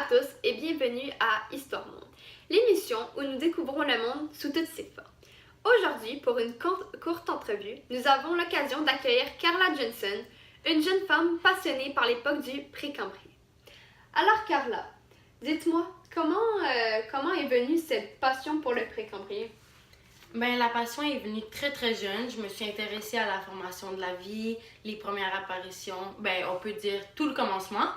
tous et bienvenue à Histoire Monde, l'émission où nous découvrons le monde sous toutes ses formes. Aujourd'hui, pour une courte entrevue, nous avons l'occasion d'accueillir Carla Johnson, une jeune femme passionnée par l'époque du Précambrien. Alors Carla, dites-moi, comment est venue cette passion pour le Précambrien? La passion est venue très jeune. Je me suis intéressée à la formation de la vie, les premières apparitions, on peut dire tout le commencement.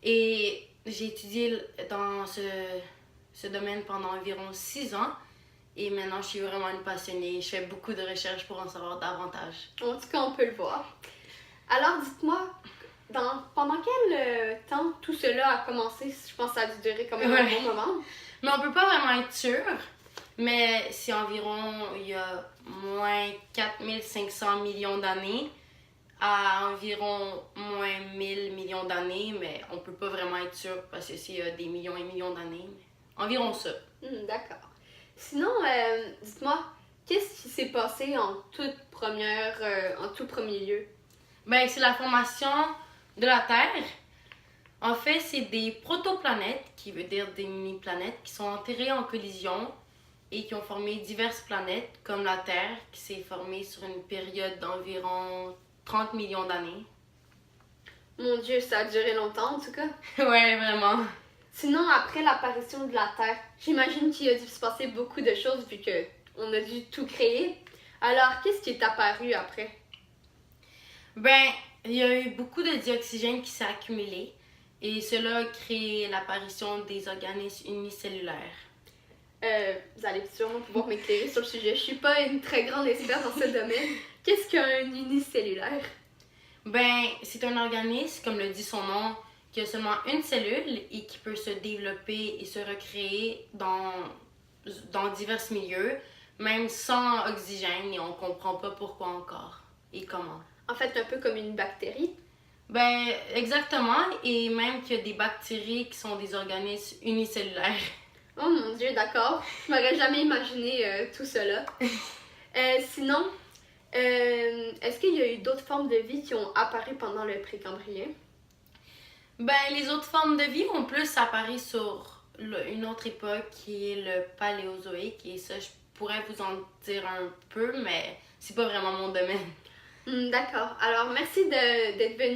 Et j'ai étudié dans ce domaine pendant environ 6 ans. Et maintenant, je suis vraiment une passionnée. Je fais beaucoup de recherches pour en savoir davantage. En tout cas, on peut le voir. Alors, dites-moi, pendant quel temps tout cela a commencé? Je pense que ça a dû durer quand même un bon moment. Mais on peut pas vraiment être sûr. Mais c'est environ, il y a moins 4500 millions d'années à environ moins 1000 millions d'années. Mais on peut pas vraiment être sûr parce que c'est des millions et millions d'années. Mais environ ça. D'accord. Sinon, dites-moi, qu'est-ce qui s'est passé en tout premier lieu? C'est la formation de la Terre. En fait, c'est des protoplanètes, qui veut dire des mini-planètes, qui sont enterrées en collision et qui ont formé diverses planètes, comme la Terre, qui s'est formée sur une période d'environ 30 millions d'années. Mon Dieu, ça a duré longtemps en tout cas. Ouais, vraiment. Sinon, après l'apparition de la Terre, j'imagine qu'il a dû se passer beaucoup de choses vu qu'on a dû tout créer. Alors, qu'est-ce qui est apparu après? Il y a eu beaucoup de dioxygène qui s'est accumulé et cela a créé l'apparition des organismes unicellulaires. Vous allez sûrement pouvoir m'éclairer sur le sujet. Je suis pas une très grande experte dans ce domaine. Qu'est-ce qu'un unicellulaire? C'est un organisme, comme le dit son nom, qui a seulement une cellule et qui peut se développer et se recréer dans divers milieux, même sans oxygène, et on comprend pas pourquoi encore et comment. En fait, un peu comme une bactérie. Exactement, et même qu'il y a des bactéries qui sont des organismes unicellulaires. Oh mon Dieu, d'accord. Je m'aurais jamais imaginé tout cela. Sinon, est-ce qu'il y a eu d'autres formes de vie qui ont apparu pendant le Précambrien? Les autres formes de vie ont plus apparu sur une autre époque qui est le Paléozoïque, et ça, je pourrais vous en dire un peu, mais c'est pas vraiment mon domaine. D'accord. Alors, merci d'être venu.